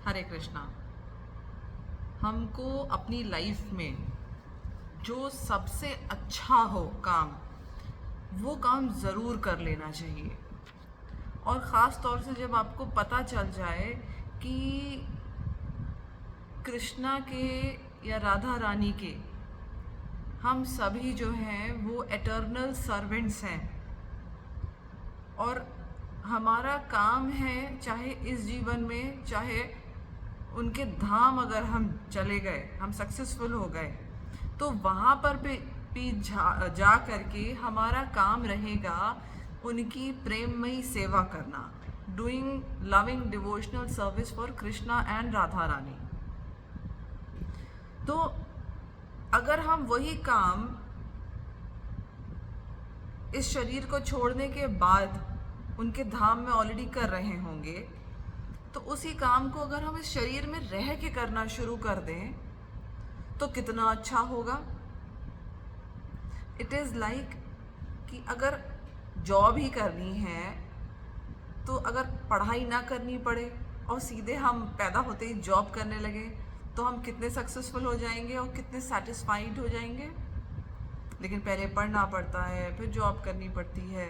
हरे कृष्णा। हमको अपनी लाइफ में जो सबसे अच्छा हो काम, वो काम ज़रूर कर लेना चाहिए। और ख़ास तौर से जब आपको पता चल जाए कि कृष्णा के या राधा रानी के हम सभी जो हैं वो एटर्नल सर्वेंट्स हैं, और हमारा काम है, चाहे इस जीवन में, चाहे उनके धाम अगर हम चले गए, हम सक्सेसफुल हो गए, तो वहाँ पर भी जा करके हमारा काम रहेगा उनकी प्रेममयी सेवा करना, doing loving devotional service for Krishna and Radha Rani. तो अगर हम वही काम इस शरीर को छोड़ने के बाद उनके धाम में ऑलरेडी कर रहे होंगे, तो उसी काम को अगर हम इस शरीर में रह के करना शुरू कर दें तो कितना अच्छा होगा। इट इज़ लाइक कि अगर जॉब ही करनी है तो अगर पढ़ाई ना करनी पड़े और सीधे हम पैदा होते ही जॉब करने लगे, तो हम कितने सक्सेसफुल हो जाएंगे और कितने सेटिस्फाइड हो जाएंगे। लेकिन पहले पढ़ना पड़ता है, फिर जॉब करनी पड़ती है,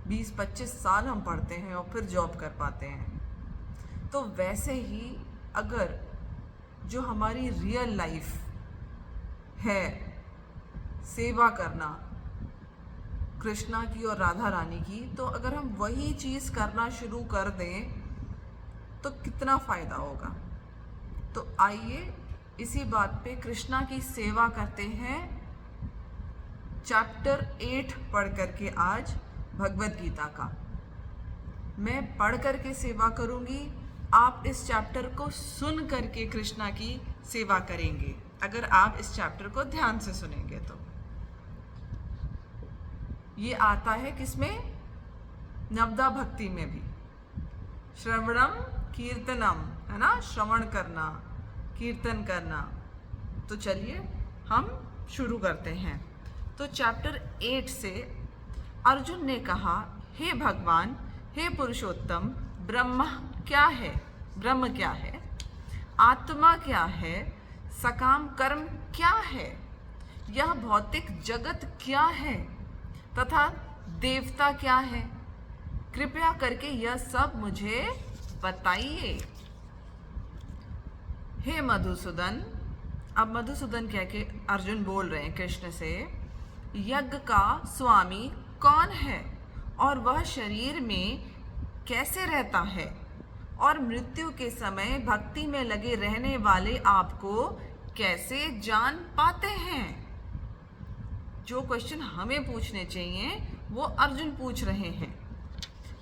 20-25 साल हम पढ़ते हैं और फिर जॉब कर पाते हैं। तो वैसे ही अगर जो हमारी रियल लाइफ है, सेवा करना कृष्णा की और राधा रानी की, तो अगर हम वही चीज़ करना शुरू कर दें तो कितना फ़ायदा होगा। तो आइए इसी बात पे कृष्णा की सेवा करते हैं। चैप्टर 8 पढ़ करके आज भगवद गीता का मैं पढ़ करके सेवा करूंगी। आप इस चैप्टर को सुन करके कृष्णा की सेवा करेंगे, अगर आप इस चैप्टर को ध्यान से सुनेंगे तो। ये आता है किसमें? नवदा भक्ति में भी। श्रवणम कीर्तनम, है ना, श्रवण करना, कीर्तन करना। तो चलिए हम शुरू करते हैं। तो चैप्टर 8 से अर्जुन ने कहा, हे भगवान, हे पुरुषोत्तम, ब्रह्म क्या है? ब्रह्म क्या है? आत्मा क्या है? सकाम कर्म क्या है? यह भौतिक जगत क्या है? तथा देवता क्या है? कृपया करके यह सब मुझे बताइए। हे मधुसूदन, अब मधुसूदन कह के अर्जुन बोल रहे हैं कृष्ण से, यज्ञ का स्वामी कौन है और वह शरीर में कैसे रहता है, और मृत्यु के समय भक्ति में लगे रहने वाले आपको कैसे जान पाते हैं? जो क्वेश्चन हमें पूछने चाहिए वो अर्जुन पूछ रहे हैं।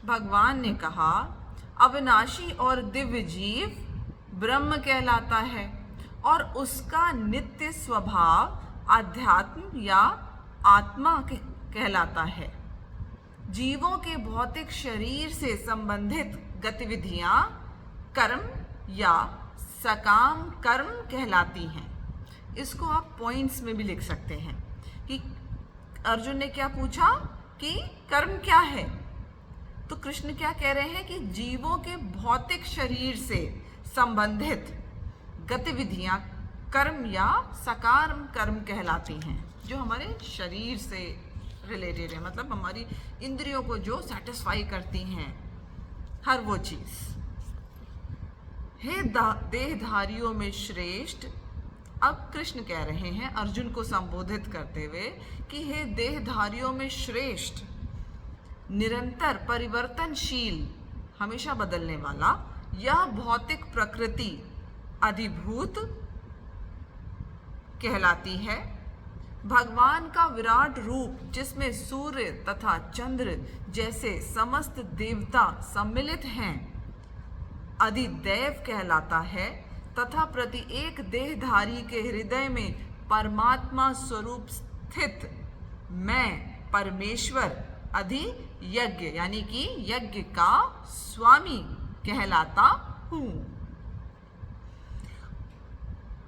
भगवान ने कहा, अविनाशी और दिव्य जीव ब्रह्म कहलाता है और उसका नित्य स्वभाव आध्यात्म या आत्मा कहलाता है। जीवों के भौतिक शरीर से संबंधित गतिविधियां कर्म या सकाम कर्म कहलाती हैं। इसको आप पॉइंट्स में भी लिख सकते हैं कि अर्जुन ने क्या पूछा कि कर्म क्या है। तो कृष्ण क्या कह रहे हैं कि जीवों के भौतिक शरीर से संबंधित गतिविधियां कर्म या सकाम कर्म कहलाती हैं, जो हमारे शरीर से रिलेटेड है, मतलब हमारी इंद्रियों को जो सेटिस्फाई करती हैं, हर वो चीज। हे देहधारियों में श्रेष्ठ, अब कृष्ण कह रहे हैं अर्जुन को संबोधित करते हुए कि हे देहधारियों में श्रेष्ठ, निरंतर परिवर्तनशील, हमेशा बदलने वाला यह भौतिक प्रकृति अधिभूत कहलाती है। भगवान का विराट रूप, जिसमें सूर्य तथा चंद्र जैसे समस्त देवता सम्मिलित हैं, अधिदैव कहलाता है, तथा प्रत्येक देहधारी के हृदय में परमात्मा स्वरूप स्थित मैं परमेश्वर अधियज्ञ यानी कि यज्ञ का स्वामी कहलाता हूँ।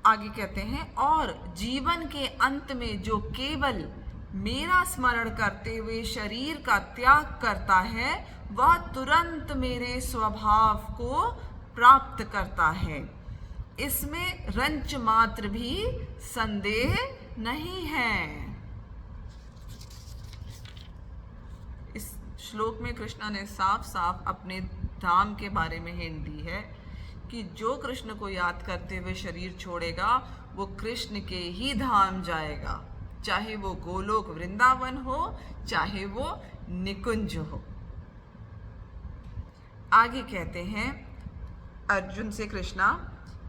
आगे कहते हैं, और जीवन के अंत में जो केवल मेरा स्मरण करते हुए शरीर का त्याग करता है, वह तुरंत मेरे स्वभाव को प्राप्त करता है, इसमें रंच मात्र भी संदेह नहीं है। इस श्लोक में कृष्णा ने साफ साफ अपने धाम के बारे में हिंट दी है कि जो कृष्ण को याद करते हुए शरीर छोड़ेगा वो कृष्ण के ही धाम जाएगा, चाहे वो गोलोक वृंदावन हो, चाहे वो निकुंज हो। आगे कहते हैं अर्जुन से कृष्णा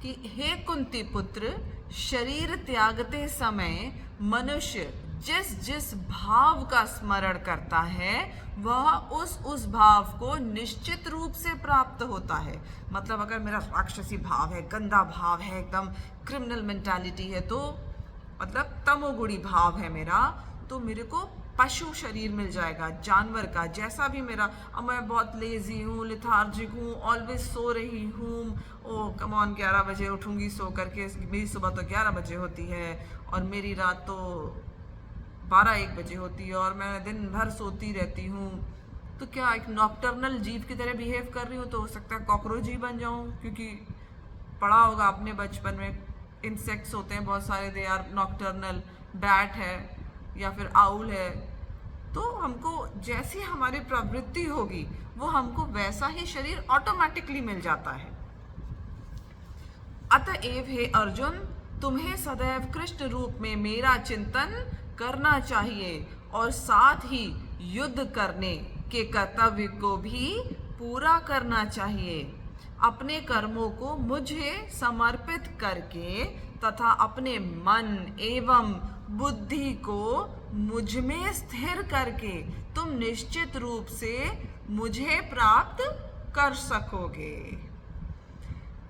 कि हे कुंती पुत्र, शरीर त्यागते समय मनुष्य जिस जिस भाव का स्मरण करता है वह उस भाव को निश्चित रूप से प्राप्त होता है। मतलब अगर मेरा राक्षसी भाव है, गंदा भाव है, एकदम क्रिमिनल मेंटालिटी है, तो मतलब तमोगुणी भाव है मेरा, तो मेरे को पशु शरीर मिल जाएगा, जानवर का। जैसा भी मेरा, अब मैं बहुत लेजी हूँ, लिथार्जिक हूँ, ऑलवेज सो रही हूँ, ओ कम ऑन 11 बजे उठूँगी सो करके, मेरी सुबह तो 11 बजे होती है और मेरी रात तो 12-1 बजे होती है और मैं दिन भर सोती रहती हूँ, तो क्या एक नॉक्टर्नल जीव की तरह बिहेव कर रही हूँ? तो हो सकता है कॉकरोच ही बन जाऊँ, क्योंकि पढ़ा होगा आपने बचपन में, इंसेक्ट्स होते हैं बहुत सारे, दे आर नॉक्टर्नल, बैट है या फिर आउल है। तो हमको जैसी हमारी प्रवृत्ति होगी वो हमको वैसा ही शरीर ऑटोमेटिकली मिल जाता है। अतएव हे अर्जुन, तुम्हें सदैव कृष्ण रूप में मेरा चिंतन करना चाहिए और साथ ही युद्ध करने के कर्तव्य को भी पूरा करना चाहिए। अपने कर्मों को मुझे समर्पित करके तथा अपने मन एवं बुद्धि को मुझ में स्थिर करके तुम निश्चित रूप से मुझे प्राप्त कर सकोगे।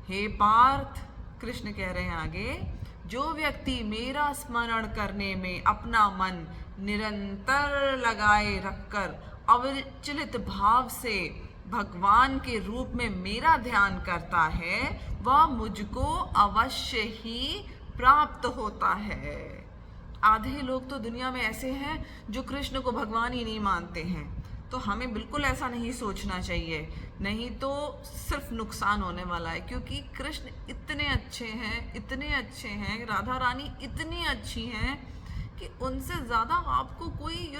हे पार्थ, कृष्ण कह रहे हैं आगे, जो व्यक्ति मेरा स्मरण करने में अपना मन निरंतर लगाए रखकर अविचलित भाव से भगवान के रूप में मेरा ध्यान करता है वह मुझको अवश्य ही प्राप्त होता है। आधे लोग तो दुनिया में ऐसे हैं जो कृष्ण को भगवान ही नहीं मानते हैं, तो हमें बिल्कुल ऐसा नहीं सोचना चाहिए, नहीं तो सिर्फ नुकसान होने वाला है। क्योंकि कृष्ण इतने अच्छे हैं, इतने अच्छे हैं, राधा रानी इतनी अच्छी हैं कि उनसे ज़्यादा आपको कोई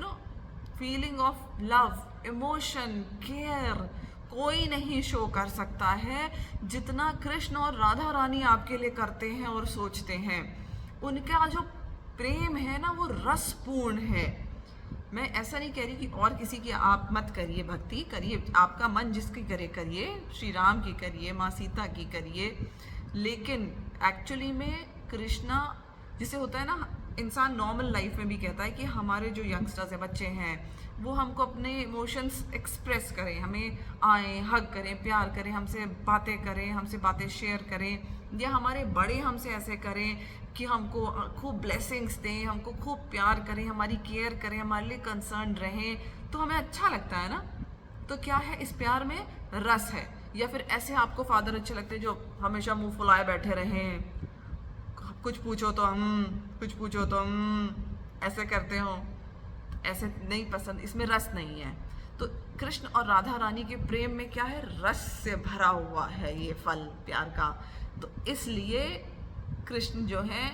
feeling of love, emotion, care कोई नहीं शो कर सकता है जितना कृष्ण और राधा रानी आपके लिए करते हैं और सोचते हैं। उनका जो प्रेम है ना वो रसपूर्ण है। मैं ऐसा नहीं कह रही कि और किसी की आप मत करिए, भक्ति करिए, आपका मन जिसकी करे करिए, श्री राम की करिए, माँ सीता की करिए, लेकिन एक्चुअली में कृष्णा जिसे होता है ना, इंसान नॉर्मल लाइफ में भी कहता है कि हमारे जो यंगस्टर्स हैं, बच्चे हैं, वो हमको अपने इमोशंस एक्सप्रेस करें, हमें आए, हग करें, प्यार करें, हमसे बातें करें, हमसे बातें शेयर करें, या हमारे बड़े हमसे ऐसे करें कि हमको खूब ब्लेसिंग्स दें, हमको खूब प्यार करें, हमारी केयर करें, हमारे लिए कंसर्न रहें, तो हमें अच्छा लगता है ना। तो क्या है, इस प्यार में रस है। या फिर ऐसे आपको फादर अच्छे लगते हैं जो हमेशा मुंह फुलाए बैठे रहें, कुछ पूछो तो कुछ पूछो तो ऐसे करते हो, ऐसे नहीं पसंद, इसमें रस नहीं है। तो कृष्ण और राधा रानी के प्रेम में क्या है, रस से भरा हुआ है ये फल प्यार का। तो इसलिए कृष्ण जो है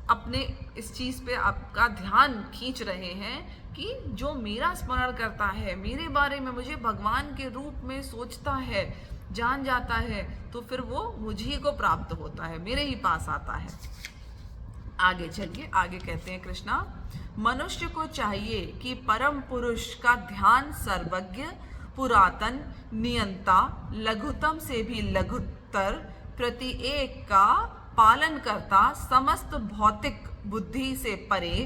अपने इस चीज़ पे आपका ध्यान खींच रहे हैं कि जो मेरा स्मरण करता है, मेरे बारे में मुझे भगवान के रूप में सोचता है, जान जाता है, तो फिर वो मुझी को प्राप्त होता है, मेरे ही पास आता है। आगे चलिए, आगे कहते हैं कृष्णा, मनुष्य को चाहिए कि परम पुरुष का ध्यान सर्वज्ञ, पुरातन, नियंता, लघुतम से भी लघुतर, प्रति एक का पालन करता, समस्त भौतिक बुद्धि से परे,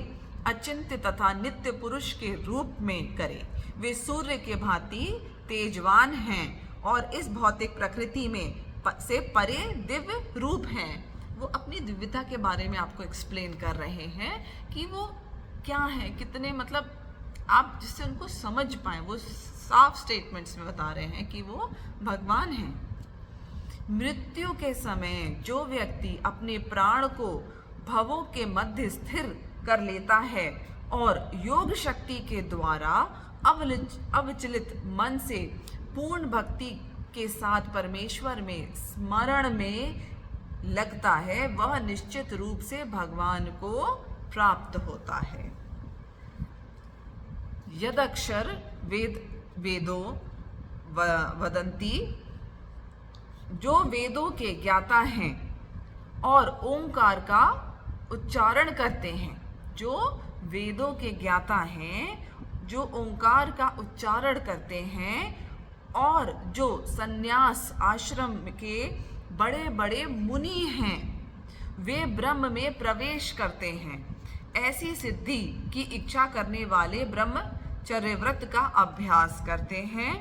अचिंत्य तथा नित्य पुरुष के रूप में करे। वे सूर्य के भांति तेजवान हैं और इस भौतिक प्रकृति में से परे दिव्य रूप हैं। वो अपनी दिव्यता के बारे में आपको एक्सप्लेन कर रहे हैं कि वो क्या है, कितने, मतलब आप जिससे उनको समझ पाएं, वो साफ स्टेटमेंट्स में बता रहे हैं कि वो भगवान हैं। मृत्यु के समय जो व्यक्ति अपने प्राण को भवों के मध्य स्थिर कर लेता है और योग शक्ति के द्वारा अविचलित मन से पूर्ण भक्ति के साथ परमेश्वर में स्मरण में लगता है वह निश्चित रूप से भगवान को प्राप्त होता है। यदक्षर वेदो वदंती, जो वेदों के ज्ञाता हैं और ओंकार का उच्चारण करते हैं, जो वेदों के ज्ञाता हैं, जो ओंकार का उच्चारण करते हैं, और जो सन्यास आश्रम के बड़े बड़े मुनि हैं, वे ब्रह्म में प्रवेश करते हैं। ऐसी सिद्धि की इच्छा करने वाले ब्रह्मचर्य व्रत का अभ्यास करते हैं।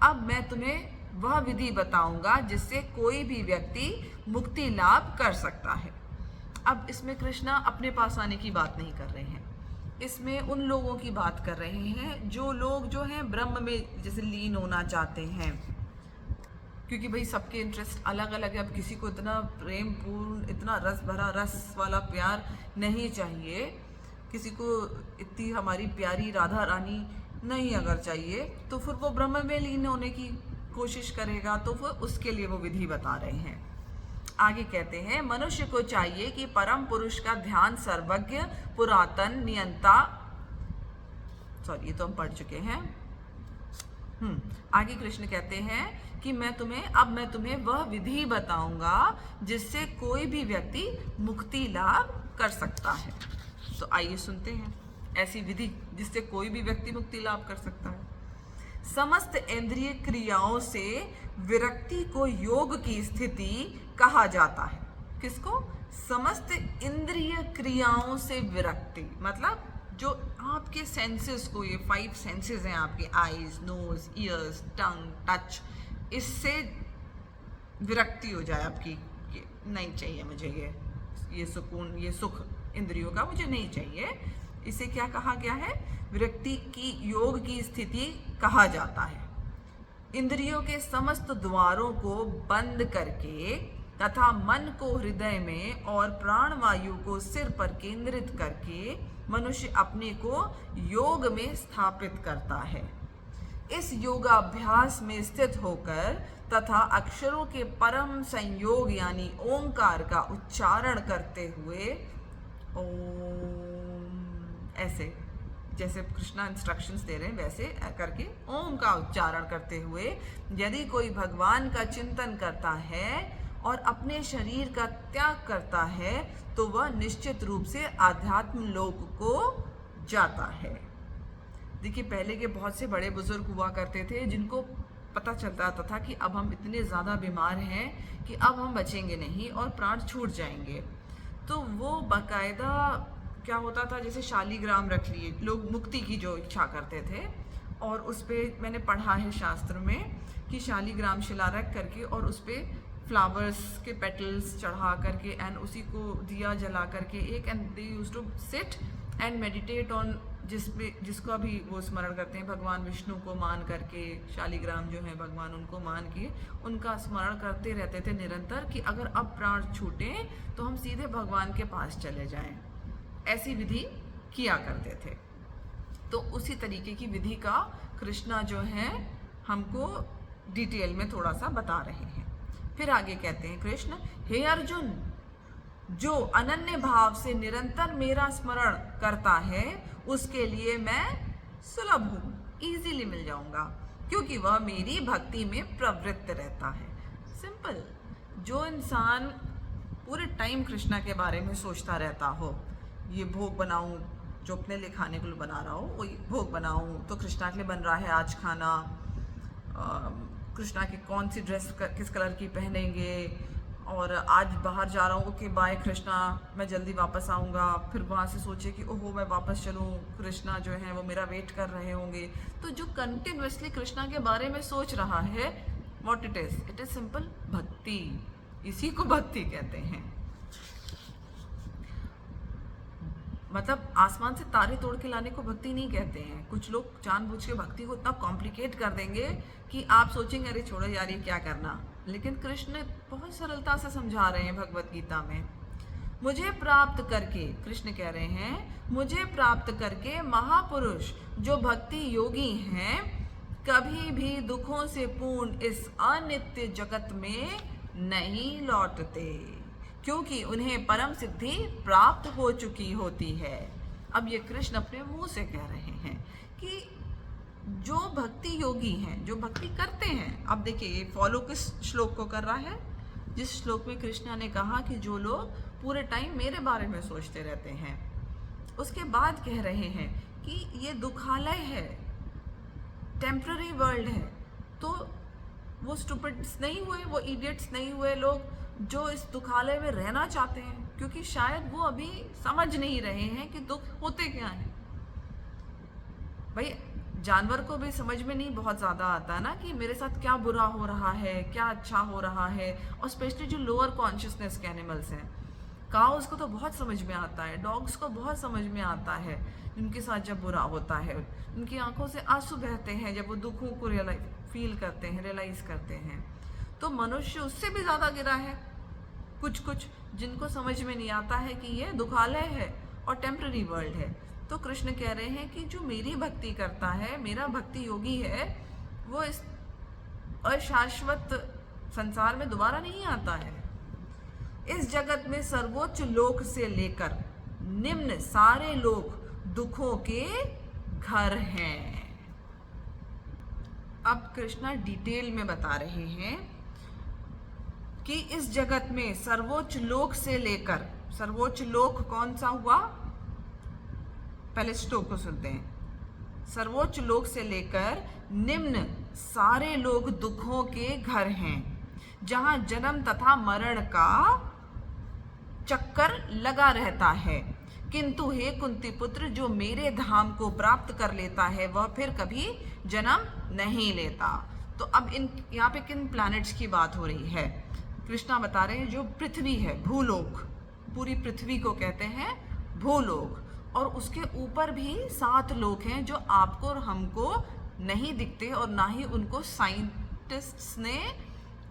अब मैं तुम्हें वह विधि बताऊंगा जिससे कोई भी व्यक्ति मुक्ति लाभ कर सकता है। अब इसमें कृष्णा अपने पास आने की बात नहीं कर रहे हैं, इसमें उन लोगों की बात कर रहे हैं जो लोग जो हैं ब्रह्म में जैसे लीन होना चाहते हैं, क्योंकि भाई सबके इंटरेस्ट अलग अलग है। अब किसी को इतना प्रेम पूर्ण, इतना रस भरा, रस वाला प्यार नहीं चाहिए, किसी को इतनी हमारी प्यारी राधा रानी नहीं अगर चाहिए, तो फिर वो ब्रह्म में लीन होने की कोशिश करेगा। तो फिर उसके लिए वो विधि बता रहे हैं। आगे कहते हैं, मनुष्य को चाहिए कि परम पुरुष का ध्यान सर्वज्ञ, पुरातन, नियंता, सॉरी ये तो हम पढ़ चुके हैं। आगे कृष्ण कहते हैं कि मैं तुम्हें वह विधि बताऊंगा जिससे कोई भी व्यक्ति मुक्ति लाभ कर सकता है। तो आइए सुनते हैं ऐसी विधि जिससे कोई भी व्यक्ति मुक्ति लाभ कर सकता है। समस्त इंद्रिय क्रियाओं से विरक्ति को योग की स्थिति कहा जाता है। किसको? समस्त इंद्रिय क्रियाओं से विरक्ति, मतलब जो आपके सेंसेस को, ये 5 सेंसेस हैं आपके, आईज, नोज, ईयर्स, टंग, टच, इससे विरक्ति हो जाए आपकी, ये नहीं चाहिए मुझे, ये सुकून, ये सुख इंद्रियों का मुझे नहीं चाहिए। इसे क्या कहा गया है? विरक्ति की योग की स्थिति कहा जाता है। इंद्रियों के समस्त द्वारों को बंद करके तथा मन को हृदय में और प्राण वायु को सिर पर केंद्रित करके मनुष्य अपने को योग में स्थापित करता है। इस योगाभ्यास में स्थित होकर तथा अक्षरों के परम संयोग यानी ओंकार का उच्चारण करते हुए, ओम, ऐसे जैसे कृष्णा इंस्ट्रक्शंस दे रहे हैं वैसे करके ओम का उच्चारण करते हुए यदि कोई भगवान का चिंतन करता है और अपने शरीर का त्याग करता है तो वह निश्चित रूप से आध्यात्म लोक को जाता है। देखिए, पहले के बहुत से बड़े बुजुर्ग हुआ करते थे जिनको पता चलता था कि अब हम इतने ज़्यादा बीमार हैं कि अब हम बचेंगे नहीं और प्राण छूट जाएंगे, तो वो बाकायदा क्या होता था, जैसे शालीग्राम रख लिए, लोग मुक्ति की जो इच्छा करते थे, और उस पर मैंने पढ़ा है शास्त्र में कि शालीग्राम शिला रख करके और उस पर फ्लावर्स के पेटल्स चढ़ा करके एंड उसी को दिया जला करके एक, and they used to sit and meditate on, जिसका भी वो स्मरण करते हैं भगवान विष्णु को मान करके, शालीग्राम जो है भगवान उनको मान के उनका स्मरण करते रहते थे निरंतर कि अगर अब प्राण छूटे तो हम सीधे भगवान के पास चले जाएं। ऐसी विधि किया करते थे। तो उसी तरीके की विधि का कृष्णा जो है हमको डिटेल में थोड़ा सा बता रहे हैं। फिर आगे कहते हैं कृष्ण, हे अर्जुन, जो अनन्य भाव से निरंतर मेरा स्मरण करता है उसके लिए मैं सुलभ हूँ, इजीली मिल जाऊंगा, क्योंकि वह मेरी भक्ति में प्रवृत्त रहता है। सिंपल। जो इंसान पूरे टाइम कृष्णा के बारे में सोचता रहता हो, ये भोग बनाऊं, जो अपने लिए खाने के लिए बना रहा हूँ वही भोग बनाऊं, तो कृष्णा के लिए बन रहा है आज खाना, कृष्णा की कौन सी ड्रेस किस कलर की पहनेंगे, और आज बाहर जा रहा हूँ, ओके बाय कृष्णा, मैं जल्दी वापस आऊँगा, फिर वहाँ से सोचे कि ओहो मैं वापस चलूँ, कृष्णा जो है वो मेरा वेट कर रहे होंगे। तो जो कंटिन्यूसली कृष्णा के बारे में सोच रहा है, व्हाट इट इज़ सिंपल भक्ति। इसी को भक्ति कहते हैं। मतलब आसमान से तारे तोड़ के लाने को भक्ति नहीं कहते हैं। कुछ लोग जानबूझ के भक्ति को इतना कॉम्प्लिकेट कर देंगे कि आप सोचेंगे अरे छोड़ो यार ये क्या करना, लेकिन कृष्ण बहुत सरलता से समझा रहे हैं भगवत गीता में। मुझे प्राप्त करके, कृष्ण कह रहे हैं, मुझे प्राप्त करके महापुरुष जो भक्ति योगी हैं कभी भी दुखों से पूर्ण इस अनित्य जगत में नहीं लौटते, क्योंकि उन्हें परम सिद्धि प्राप्त हो चुकी होती है। अब ये कृष्ण अपने मुंह से कह रहे हैं कि जो भक्ति योगी हैं, जो भक्ति करते हैं, अब देखिए ये फॉलो किस श्लोक को कर रहा है, जिस श्लोक में कृष्णा ने कहा कि जो लोग पूरे टाइम मेरे बारे में सोचते रहते हैं, उसके बाद कह रहे हैं कि ये दुखालय है, टेम्पररी वर्ल्ड है। तो वो स्टूपिड्स नहीं हुए, वो इडियट्स नहीं हुए लोग जो इस दुखालय में रहना चाहते हैं, क्योंकि शायद वो अभी समझ नहीं रहे हैं कि दुख होते क्या हैं। भाई जानवर को भी समझ में नहीं बहुत ज़्यादा आता ना कि मेरे साथ क्या बुरा हो रहा है, क्या अच्छा हो रहा है। और स्पेशली जो लोअर कॉन्शियसनेस के एनिमल्स हैं, काउस को तो बहुत समझ में आता है, डॉग्स को बहुत समझ में आता है उनके साथ जब बुरा होता है। उनकी आंखों से आंसू बहते हैं जब वो दुखों को फील करते हैं, रियलाइज करते हैं। तो मनुष्य उससे भी ज़्यादा गिरा है, कुछ कुछ जिनको समझ में नहीं आता है कि ये दुखालय है और टेम्पररी वर्ल्ड है। तो कृष्ण कह रहे हैं कि जो मेरी भक्ति करता है, मेरा भक्ति योगी है, वो इस अशाश्वत संसार में दोबारा नहीं आता है। इस जगत में सर्वोच्च लोक से लेकर निम्न सारे लोक दुखों के घर हैं। अब कृष्णा डिटेल में बता रहे हैं कि इस जगत में सर्वोच्च लोक से लेकर, सर्वोच्च लोक कौन सा हुआ, पहले श्लोक को सुनते हैं। सर्वोच्च लोक से लेकर निम्न सारे लोग दुखों के घर हैं, जहां जन्म तथा मरण का चक्कर लगा रहता है। किंतु हे कुंती पुत्र, जो मेरे धाम को प्राप्त कर लेता है वह फिर कभी जन्म नहीं लेता। तो अब यहाँ पे किन प्लैनेट्स की बात हो रही है? कृष्णा बता रहे हैं जो पृथ्वी है, भूलोक, पूरी पृथ्वी को कहते हैं भूलोक, और उसके ऊपर भी 7 लोक हैं जो आपको और हमको नहीं दिखते और ना ही उनको साइंटिस्ट्स ने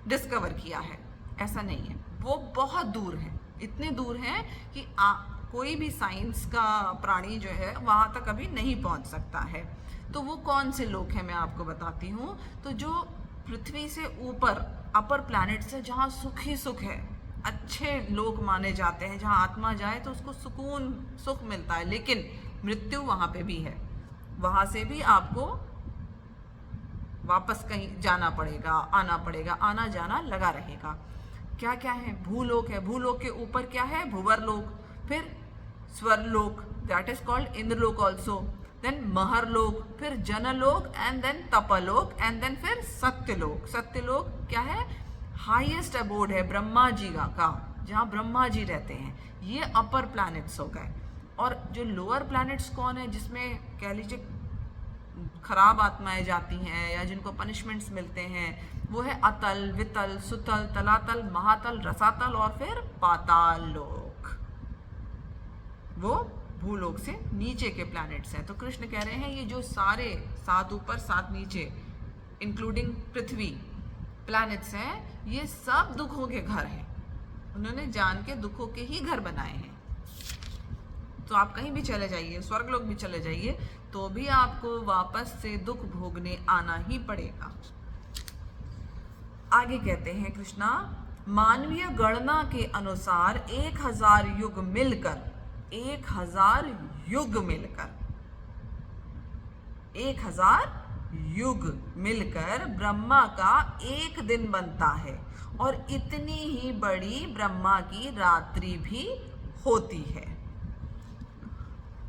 डिस्कवर किया है। ऐसा नहीं है, वो बहुत दूर है, इतने दूर हैं कि कोई भी साइंस का प्राणी जो है वहाँ तक अभी नहीं पहुँच सकता है। तो वो कौन से लोक हैं मैं आपको बताती हूँ। तो जो पृथ्वी से ऊपर अपर प्लैनेट्स है, जहाँ सुख ही सुख है, अच्छे लोक माने जाते हैं, जहाँ आत्मा जाए तो उसको सुकून सुख मिलता है, लेकिन मृत्यु वहाँ पे भी है, वहाँ से भी आपको वापस कहीं जाना पड़ेगा, आना पड़ेगा, आना जाना लगा रहेगा। क्या क्या है? भूलोक है, भूलोक के ऊपर क्या है? भुवरलोक, फिर Swarlok, that is called Indralok also, then Maharlok, फिर Janlok, and then Tapalok, and then फिर सत्यलोक। सत्यलोक क्या है? हाईएस्ट अबोर्ड है ब्रह्मा जी का, जहाँ ब्रह्मा जी रहते हैं। ये अपर प्लैनेट्स हो गए। और जो लोअर प्लैनेट्स कौन है, जिसमें कह लीजिए खराब आत्माएं जाती हैं या जिनको पनिशमेंट्स मिलते हैं, वो है अतल, वितल, सुतल, तलातल, महातल, रसातल और फिर पाताल लोक। वो भूलोक से नीचे के प्लैनेट्स हैं। तो कृष्ण कह रहे हैं ये जो सारे 7 ऊपर 7 नीचे इंक्लूडिंग पृथ्वी प्लैनेट्स हैं, ये सब दुखों के घर हैं। उन्होंने जान के दुखों के ही घर बनाए हैं। तो आप कहीं भी चले जाइए, स्वर्गलोक भी चले जाइए, तो भी आपको वापस से दुख भोगने आना ही पड़ेगा। आगे कहते हैं कृष्णा, मानवीय गणना के अनुसार 1000 युग मिलकर 1000 युग मिलकर ब्रह्मा का एक दिन बनता है, और इतनी ही बड़ी ब्रह्मा की रात्रि भी होती है।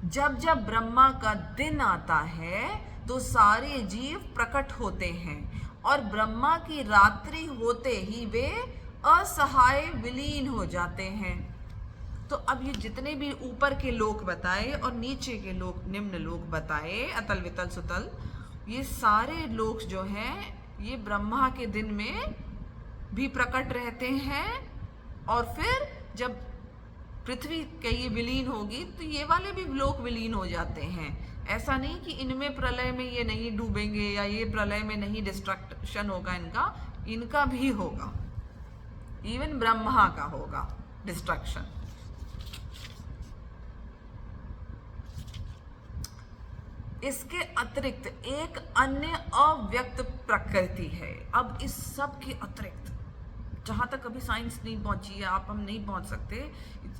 जब जब ब्रह्मा का दिन आता है तो सारे जीव प्रकट होते हैं, और ब्रह्मा की रात्रि होते ही वे असहाय विलीन हो जाते हैं। तो अब ये जितने भी ऊपर के लोक बताए और नीचे के लोक, निम्न लोक बताए, अतल, वितल, सुतल, ये सारे लोक जो हैं ये ब्रह्मा के दिन में भी प्रकट रहते हैं, और फिर जब पृथ्वी कहीं विलीन होगी तो ये वाले भी लोक विलीन हो जाते हैं। ऐसा नहीं कि इनमें प्रलय में ये नहीं डूबेंगे या ये प्रलय में नहीं डिस्ट्रक्शन होगा, इनका भी होगा, इवन ब्रह्मा का होगा इसके अतिरिक्त एक अन्य अव्यक्त प्रकृति है। अब इस सब के अतिरिक्त जहाँ तक अभी साइंस नहीं पहुँची है, आप हम नहीं पहुँच सकते,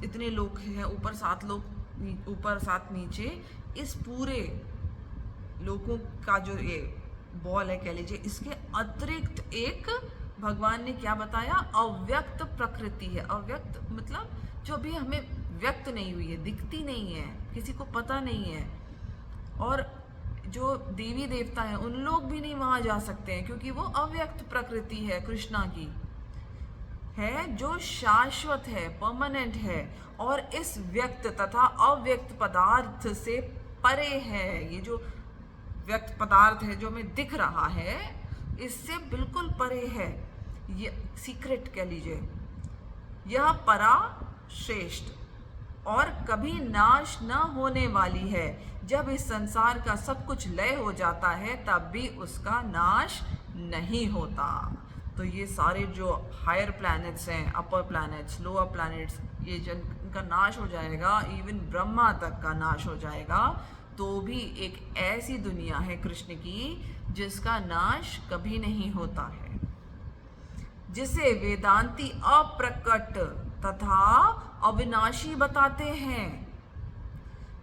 इतने लोग हैं, ऊपर 7 लोग, ऊपर 7 नीचे, इस पूरे लोगों का जो ये बॉल है कह लीजिए, इसके अतिरिक्त एक भगवान ने क्या बताया, अव्यक्त प्रकृति है। अव्यक्त मतलब जो अभी हमें व्यक्त नहीं हुई है, दिखती नहीं है, किसी को पता नहीं है, और जो देवी देवता हैं उन लोग भी नहीं वहाँ जा सकते हैं, क्योंकि वो अव्यक्त प्रकृति है, कृष्णा की है, जो शाश्वत है, परमानेंट है, और इस व्यक्त तथा अव्यक्त पदार्थ से परे है। ये जो व्यक्त पदार्थ है जो हमें दिख रहा है, इससे बिल्कुल परे है, ये सीक्रेट कह लीजिए। यह परा श्रेष्ठ और कभी नाश न होने वाली है। जब इस संसार का सब कुछ लय हो जाता है तब भी उसका नाश नहीं होता। तो ये सारे जो हायर प्लैनेट्स हैं, अपर प्लैनेट्स, लोअर प्लैनेट्स, ये जिनका नाश हो जाएगा, इवन ब्रह्मा तक का नाश हो जाएगा, तो भी एक ऐसी दुनिया है कृष्ण की जिसका नाश कभी नहीं होता है, जिसे वेदांती अप्रकट तथा अविनाशी बताते हैं,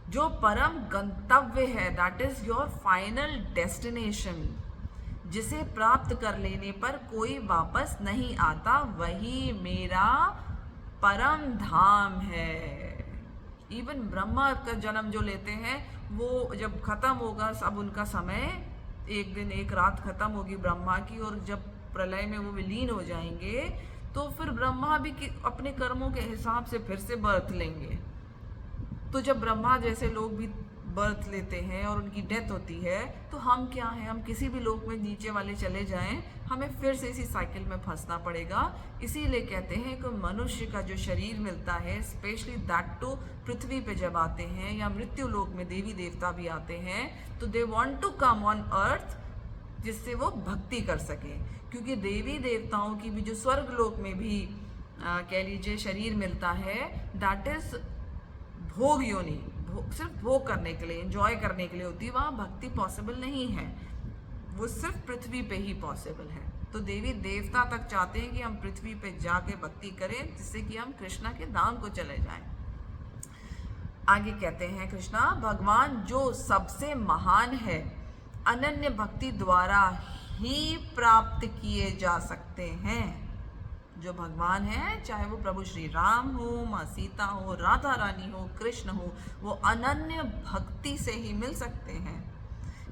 जो परम गंतव्य है, that is your final destination, जिसे प्राप्त कर लेने पर कोई वापस नहीं आता, वही मेरा परम धाम है। इवन ब्रह्मा का जन्म जो लेते हैं, वो जब खत्म होगा सब उनका समय, एक दिन एक रात खत्म होगी ब्रह्मा की, और जब प्रलय में वो विलीन हो जाएंगे, तो फिर ब्रह्मा भी अपने कर्मों के हिसाब से फिर से बर्थ लेंगे। तो जब ब्रह्मा जैसे लोग भी बर्थ लेते हैं और उनकी डेथ होती है, तो हम क्या हैं, हम किसी भी लोक में नीचे वाले चले जाएं, हमें फिर से इसी साइकिल में फंसना पड़ेगा। इसीलिए कहते हैं कि मनुष्य का जो शरीर मिलता है, स्पेशली दैट टू पृथ्वी पे जब आते हैं, या मृत्यु लोक में देवी देवता भी आते हैं, तो they want to come on earth, जिससे वो भक्ति कर सके। क्योंकि देवी देवताओं की भी जो स्वर्ग लोक में भी कह लीजिए शरीर मिलता है, दैट इज भोग योनि, सिर्फ भोग करने के लिए, एंजॉय करने के लिए होती है, वहाँ भक्ति पॉसिबल नहीं है, वो सिर्फ पृथ्वी पे ही पॉसिबल है। तो देवी देवता तक चाहते हैं कि हम पृथ्वी पे जाके भक्ति करें, जिससे कि हम कृष्णा के धाम को चले जाएं। आगे कहते हैं कृष्णा, भगवान जो सबसे महान है, अनन्य भक्ति द्वारा ही प्राप्त किए जा सकते हैं। जो भगवान है, चाहे वो प्रभु श्री राम हो, माँ सीता हो, राधा रानी हो, कृष्ण हो, वो अनन्य भक्ति से ही मिल सकते हैं।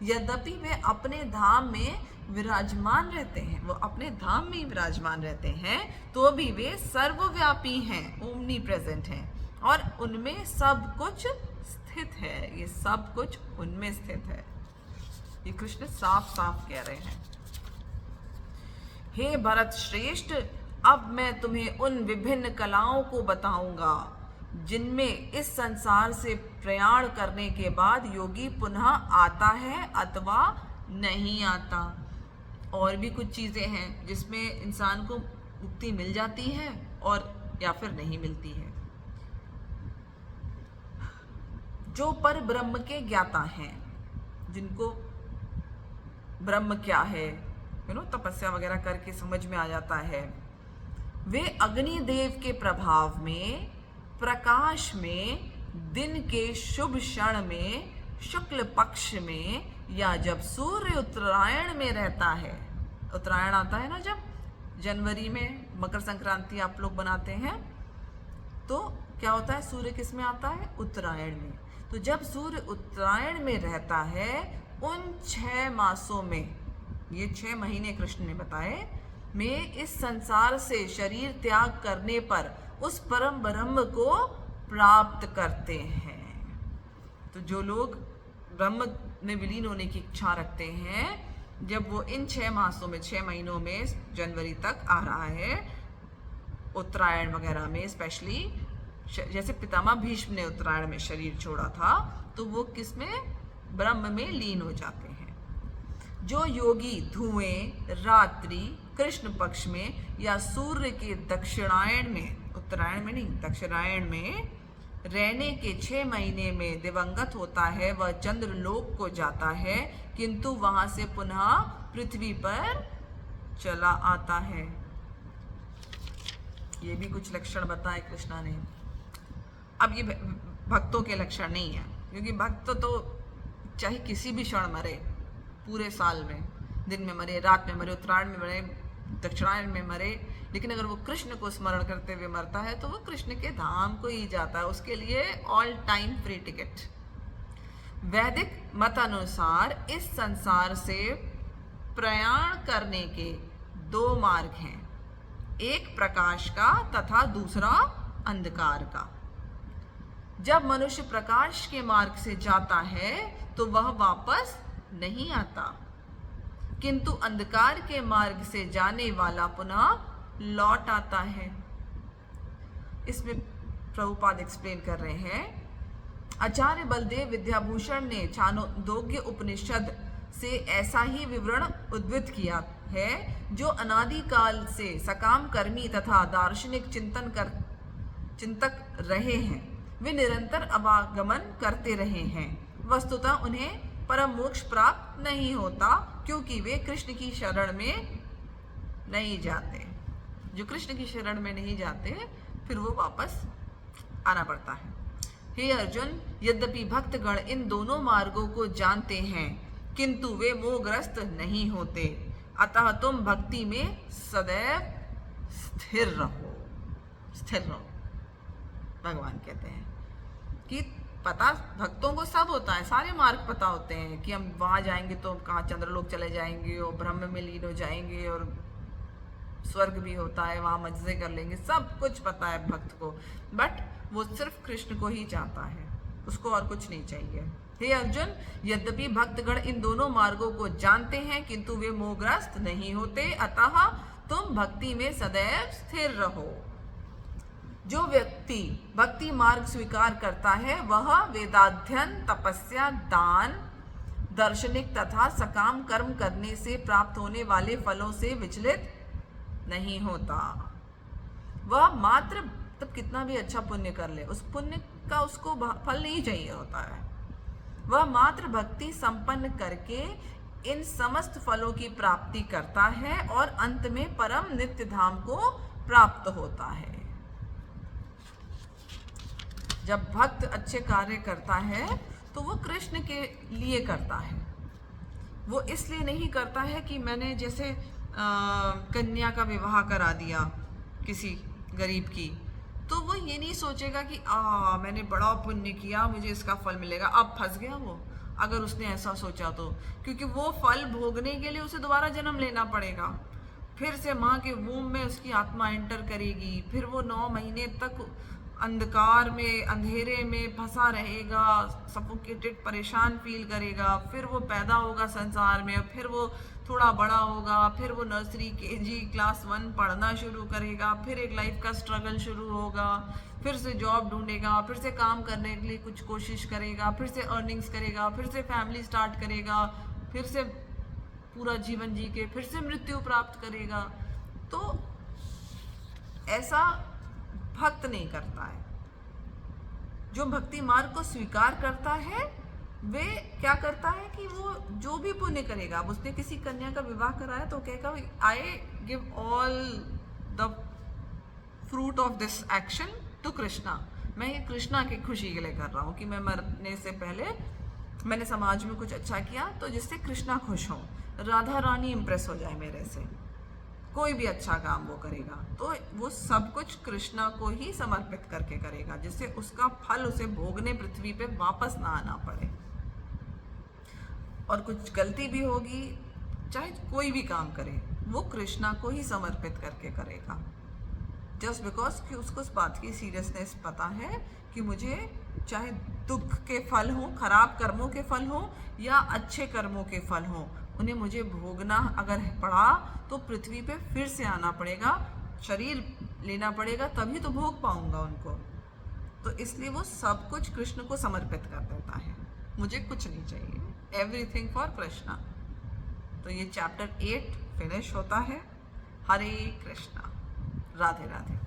यद्यपि वे अपने धाम में विराजमान रहते हैं, वो अपने धाम में ही विराजमान रहते हैं, तो भी वे सर्वव्यापी हैं, ओमनी प्रेजेंट हैं, और उनमें सब कुछ स्थित है। ये सब कुछ उनमें स्थित है, ये कृष्ण साफ साफ कह रहे हैं। हे भरत श्रेष्ठ, अब मैं तुम्हें उन विभिन्न कलाओं को बताऊंगा जिनमें इस संसार से प्रयाण करने के बाद योगी पुनः आता है अथवा नहीं आता। और भी कुछ चीज़ें हैं जिसमें इंसान को मुक्ति मिल जाती है और या फिर नहीं मिलती है। जो पर ब्रह्म के ज्ञाता हैं, जिनको ब्रह्म क्या है, तपस्या वगैरह करके समझ में आ जाता है, वे अग्निदेव के प्रभाव में, प्रकाश में, दिन के शुभ क्षण में, शुक्ल पक्ष में, या जब सूर्य उत्तरायण में रहता है, उत्तरायण आता है ना जब जनवरी में, मकर संक्रांति आप लोग बनाते हैं, तो क्या होता है, सूर्य किस में आता है, उत्तरायण में। तो जब सूर्य उत्तरायण में रहता है, उन 6 मासों में, ये 6 महीने कृष्ण ने बताए, में इस संसार से शरीर त्याग करने पर उस परम ब्रह्म को प्राप्त करते हैं। तो जो लोग ब्रह्म में विलीन होने की इच्छा रखते हैं, जब वो इन 6 मासों में, 6 महीनों में, जनवरी तक आ रहा है, उत्तरायण वगैरह में स्पेशली, जैसे पितामह भीष्म ने उत्तरायण में शरीर छोड़ा था, तो वो किस में, ब्रह्म में लीन हो जाते हैं। जो योगी धुएं रात्रि कृष्ण पक्ष में या सूर्य के दक्षिणायन में, उत्तरायण में नहीं, दक्षिणायन में रहने के 6 महीने में दिवंगत होता है, वह चंद्रलोक को जाता है, किंतु वहां से पुनः पृथ्वी पर चला आता है। ये भी कुछ लक्षण बताए कृष्णा ने। अब ये भक्तों के लक्षण नहीं है, क्योंकि भक्त तो चाहे किसी भी क्षण मरे, पूरे साल में, दिन में मरे, रात में मरे, उत्तरायण में मरे, दक्षिणायन में मरे, लेकिन अगर वो कृष्ण को स्मरण करते हुए मरता है तो वो कृष्ण के धाम को ही जाता है, उसके लिए ऑल टाइम फ्री टिकट। वैदिक मत अनुसार इस संसार से प्रयाण करने के 2 मार्ग हैं, एक प्रकाश का तथा दूसरा अंधकार का। जब मनुष्य प्रकाश के मार्ग से जाता है तो वह वापस नहीं आता, किंतु अंधकार के मार्ग से जाने वाला पुनः लौट आता है। इसमें प्रभुपाद एक्सप्लेन कर रहे हैं, आचार्य बलदेव विद्याभूषण ने छांदोग्य उपनिषद से ऐसा ही विवरण उद्धृत किया है, जो अनादिकाल से सकाम कर्मी तथा दार्शनिक चिंतक रहे हैं, वे निरंतर अवागमन करते रहे हैं। वस्तुतः उन्हें परम मोक्ष प्राप्त नहीं होता, क्योंकि वे कृष्ण की शरण में नहीं जाते। जो कृष्ण की शरण में नहीं जाते फिर वो वापस आना पड़ता है। हे अर्जुन, यद्यपि भक्तगण इन दोनों मार्गों को जानते हैं, किंतु वे मोहग्रस्त नहीं होते, अतः तुम भक्ति में सदैव स्थिर रहो। स्थिर रहो, भगवान कहते हैं कि पता भक्तों को सब होता है, सारे मार्ग पता होते हैं कि हम वहाँ जाएंगे तो कहाँ चंद्रलोक चले जाएंगे और ब्रह्म में लीन हो जाएंगे और स्वर्ग भी होता है, वहाँ मजे कर लेंगे, सब कुछ पता है भक्त को, बट वो सिर्फ कृष्ण को ही चाहता है, उसको और कुछ नहीं चाहिए। हे अर्जुन, यद्यपि भक्तगण इन दोनों मार्गों को जानते हैं, किंतु वे मोहग्रस्त नहीं होते, अतः तुम भक्ति में सदैव स्थिर रहो। जो व्यक्ति भक्ति मार्ग स्वीकार करता है वह वेदाध्ययन, तपस्या, दान, दार्शनिक तथा सकाम कर्म करने से प्राप्त होने वाले फलों से विचलित नहीं होता। वह मात्र तब कितना भी अच्छा पुण्य कर ले, उस पुण्य का उसको फल नहीं चाहिए होता है। वह मात्र भक्ति संपन्न करके इन समस्त फलों की प्राप्ति करता है और अंत में परम नित्य धाम को प्राप्त होता है। जब भक्त अच्छे कार्य करता है तो वो कृष्ण के लिए करता है, वो इसलिए नहीं करता है कि मैंने जैसे कन्या का विवाह करा दिया किसी गरीब की, तो वो ये नहीं सोचेगा कि मैंने बड़ा पुण्य किया, मुझे इसका फल मिलेगा, अब फंस गया वो अगर उसने ऐसा सोचा तो, क्योंकि वो फल भोगने के लिए उसे दोबारा जन्म लेना पड़ेगा, फिर से माँ के वूम में उसकी आत्मा एंटर करेगी, फिर वो 9 महीने तक अंधकार में, अंधेरे में फंसा रहेगा, सफोकेटेड, परेशान फील करेगा, फिर वो पैदा होगा संसार में, फिर वो थोड़ा बड़ा होगा, फिर वो नर्सरी, केजी, क्लास 1 पढ़ना शुरू करेगा, फिर एक लाइफ का स्ट्रगल शुरू होगा, फिर से जॉब ढूंढेगा, फिर से काम करने के लिए कुछ कोशिश करेगा, फिर से अर्निंग्स करेगा, फिर से फैमिली स्टार्ट करेगा, फिर से पूरा जीवन जी के फिर से मृत्यु प्राप्त करेगा। तो ऐसा भक्त नहीं करता है। जो भक्ति मार्ग को स्वीकार करता है वे क्या करता है कि वो जो भी पुण्य करेगा, अब उसने किसी कन्या का विवाह कराया तो कहेगा I give all the fruit of this action to Krishna, मैं ये कृष्णा की खुशी के लिए कर रहा हूँ कि मैं मरने से पहले मैंने समाज में कुछ अच्छा किया तो जिससे कृष्णा खुश हो, राधा रानी इम्प्रेस हो जाए मेरे से, कोई भी अच्छा काम वो करेगा तो वो सब कुछ कृष्णा को ही समर्पित करके करेगा, जिससे उसका फल उसे भोगने पृथ्वी पे वापस ना आना पड़े। और कुछ गलती भी होगी, चाहे कोई भी काम करे, वो कृष्णा को ही समर्पित करके करेगा, जस्ट बिकॉज कि उसको उस बात की सीरियसनेस पता है कि मुझे चाहे दुख के फल हो, खराब कर्मों के फल हो या अच्छे कर्मों के फल हो, उन्हें मुझे भोगना अगर पड़ा तो पृथ्वी पे फिर से आना पड़ेगा, शरीर लेना पड़ेगा, तभी तो भोग पाऊंगा उनको। तो इसलिए वो सब कुछ कृष्ण को समर्पित कर देता है, मुझे कुछ नहीं चाहिए, एवरीथिंग फॉर कृष्णा। तो ये चैप्टर 8 फिनिश होता है। हरे कृष्णा, राधे राधे।